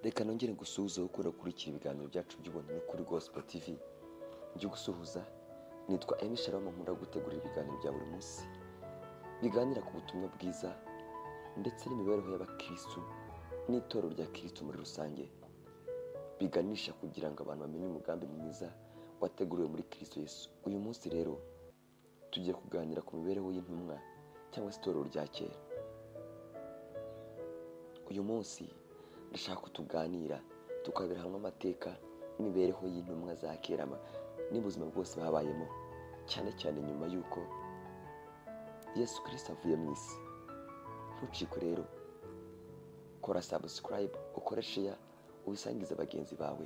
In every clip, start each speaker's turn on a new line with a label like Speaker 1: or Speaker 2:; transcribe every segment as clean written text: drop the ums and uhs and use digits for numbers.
Speaker 1: Reka nongere ngusuhuze ukunda gukurikira ibiganiro byacu by'ubuntu no kuri Gospel TV. Njye gusuhuza nitwa Emi Shalom, nkunda gutegurira ibiganiro bya buri munsi biganira ku butumwa bwiza ndetse n'imibereho y'abakristo n'itorero rya Kristo muri rusange, biganisha kugira ngo abantu bamenye umugambi mwiza wateguriwe muri Kristo Yesu. Uyu munsi rero tugiye kuganira ku mibereho y'intumwa cyangwa se itorero rya kera. Uyu munsi ndashaka ko tuganira tukabera hamwe amateka n'imibereho y'intumwa za kera n'ubuzima bwose babayemo, cyane cyane nyuma y'uko Yesu Kristo avuye mu isi. Ntucikwe rero, kora subscribe, ukore share, ubisangize bagenzi bawe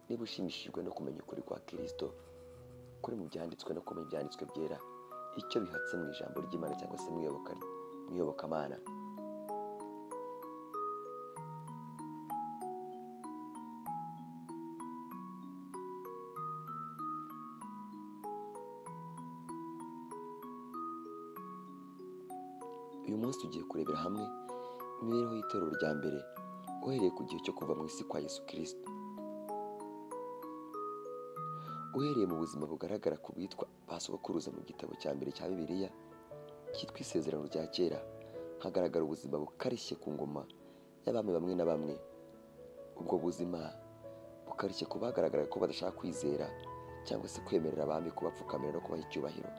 Speaker 1: niba ushimishijwe no kumenya ukuri kwa Kristo kuri mu byanditswe no kumenya ibyanditswe byera, icyo bihatse mu ijambo ry'Imana cyangwa se mu iyobokamana. Uyu munsi tugiye kurebera hamwe imibereho y'itorero rya mbere uhereye ku gihe cyo kuva mu isi kwa Yesu Kristo. Uhereye mu buzima bugaragara ku bitwa ba sogokuruza mu gitabo cya mbere cya Bibiliya cyitwa Isezerano rya Kera, hagaragara ubuzima bukarishye ku ngoma y'abami bamwe na bamwe. Ubwo buzima bukarishye ku bagaragara ko badashaka kwizera cyangwa se kwemerera abami kubapfukamira no kubaha icyubahiro.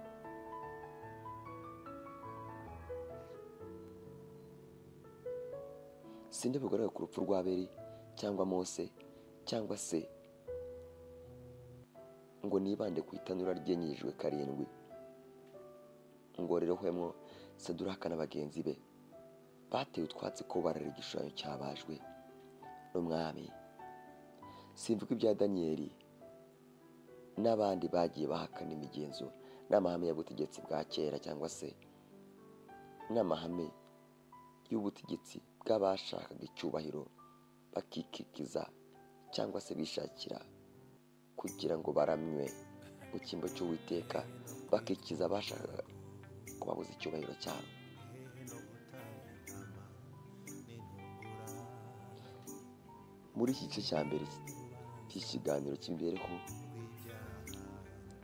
Speaker 1: Sinde bugaragara ku rupfu rwa Abeli cyangwa Mose cyangwa se ngo nibande ku itanura ryenyejwe karindwi ngo rirohwemo Saduraka na bagenzi be batewe utwatsi ko barara igishushanyo cyabajwe n'umwami. Simvuga ibya Daniyeli n'abandi bagiye bahakana imigenzo n'amahame y'ubutegetsi bwa kera cyangwa se n'amahame y'ubutegetsi bw'abashakaga icyubahiro bakikikiza cyangwa se bishakira kugira ngo baramywe mu cyimbo cy'Uwiteka, bakikiza abashakaga kubabuza icyubahiro cyabo. Muri iki gice cya mbere cy'ikiganiro cy'imibereho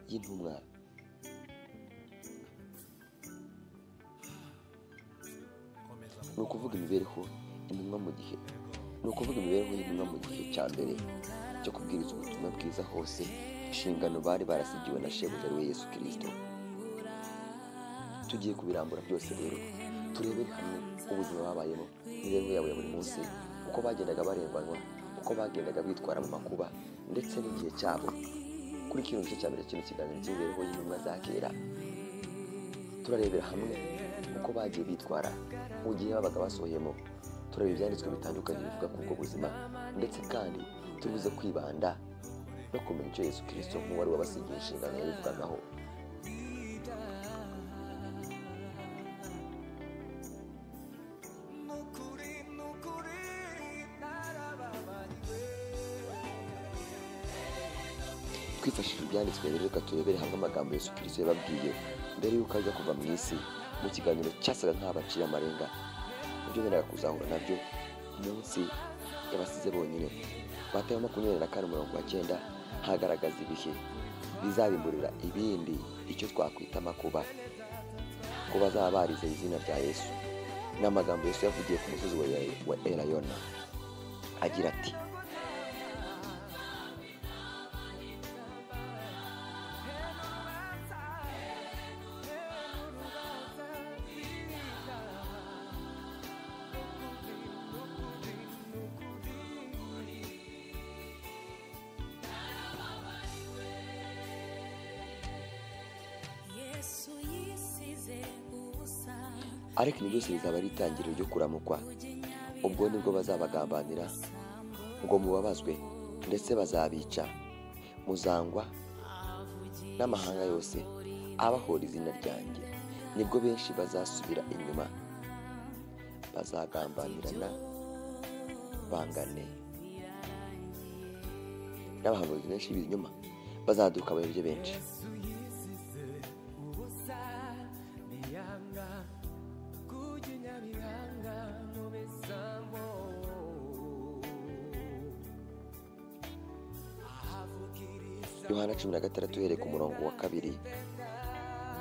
Speaker 1: y'intumwa, ni ukuvuga imibereho y'intumwa mu gihe cya mbere cyo kubwiriza ubutumwa bwiza hose, inshingano bari barasigiwe na shebuja ari we Yesu Kristo. Tugiye kubirambura byose rero turebere hamwe ubuzima babayemo, imibereho yabo ya buri munsi, uko bagendaga barenganywa, uko bagendaga bitwara mu makuba ndetse n'igihe cyabo. Kuri kino gice cya mbere kino kiganiro cy'imibereho y'intumwa za kera, turarebera hamwe uko bagiye bitwara mu gihe babaga basohoyemo. Turareba ibyanditswe bitandukanye bivuga ku ubwo buzima, ndetse kandi tubuze kwibanda no kumenya icyo Yesu Kristo nk'uwari wabasigiye inshingano yabivugagaho. Twifashishije ibyanditswe rero, reka turebere hamwe amagambo Yesu Kristo yababwiye mbere y'uko ajya kuva mu isi, mu kiganiro cyasaga nk'aho baciye amarenga ibyo bendaga kuzahura nabyo munsi y'abasize bonyine. Matayo 24:9 hagaragaza ibihe bizabimburira ibindi icyo twakwita amakuba ko bazaba barizeye izina rya Yesu. N'amagambo Yesu yavugiye ku musozi wa Elayona agira ati, ariko ibi byose bizaba ari itangiriro ryo kuramukwa. Ubwo nibwo bazabagambanira ngo mubabazwe, ndetse bazabica, muzangwa n'amahanga yose abahora izina ryanjye. Nibwo benshi bazasubira inyuma, bazagambanirana bangane, n'abahanuzi benshi b'ibinyoma bazaduka abayobye benshi. Yohana 16 uhereye ku murongo wa 2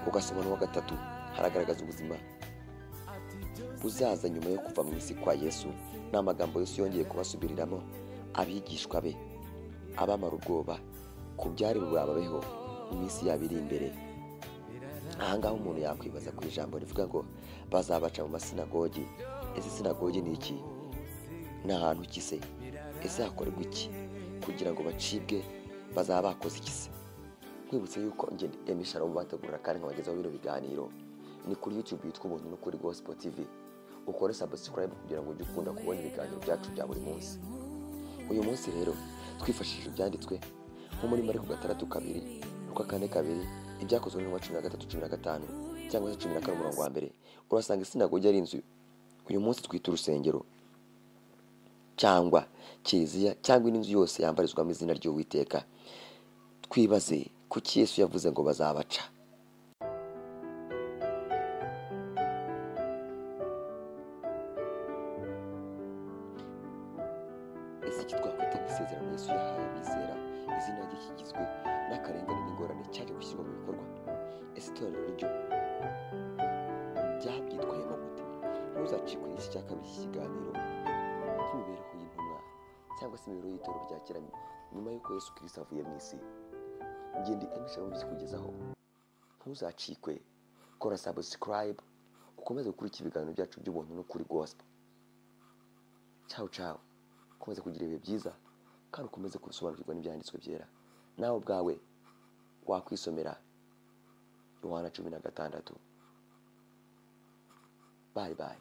Speaker 1: ugasoma n'uwa 3 haragaragaza ubuzima buzaza nyuma yo kuva mu isi kwa Yesu. Ni amagambo Yesu yongeye kubasubiriramo abigishwa be abamara ubwoba ku byari bubabeho iminsi yabo iri imbere. Ahangaho umuntu yakwibaza ku ijambo rivuga ngo bazabaca mu masinagogi. Ese sinagogi ni iki? Ni ahantu ki se? Ese hakorerwa iki kugira ngo bacibwe? Bazaba bakoze iki se? Nkwibutse yuko njye emishara mu bategura kandi nkabagezaho bino biganiro ni kuri YouTube yitwa Ubuntu no kuri Gospel TV. Ukore subscribe kugira ngo ujye ukunda kubona ibiganiro byacu bya buri munsi. Uyu munsi rero twifashishije ibyanditswe nko muri Mariko 6:2, Luka 4:2, ibyakozwe mu 13:15 cyangwa se 14 umurongo wa mbere, urasanga isinagogi ari inzu uyu munsi twita urusengero cyangwa kiliziya cyangwa inzu yose yambarizwamo izina ry'Uwiteka. Twibaze kuki Yesu yavuze ngo bazabaca. Ese iki twakwita nk'isezerano Yesu yahaye abizera, izina rye kigizwe n'akarengane n'ingorane cyaje gushyirwa mu bikorwa? Ese itorero ryo byabyitwayemo gute? Ntuzacikwe n'iki cya kabiri cy'ikiganiro cy'imibereho y'intumwa cyangwa se imibereho y'itorero rya kera nyuma y'uko Yesu Kristo avuye mu isi. Ngende emishara mu kugezaho. Ntuzacikwe, kora subscribe ukomeze gukurikira ibiganiro byacu by'ubuntu no kuri Gospel. Ciao ciao. Ukomeze kugira ibihe byiza kandi ukomeze gusobanukirwa n'ibyanditswe byera. Nawe ubwawe wakwisomera Yohana 16. Bye bye.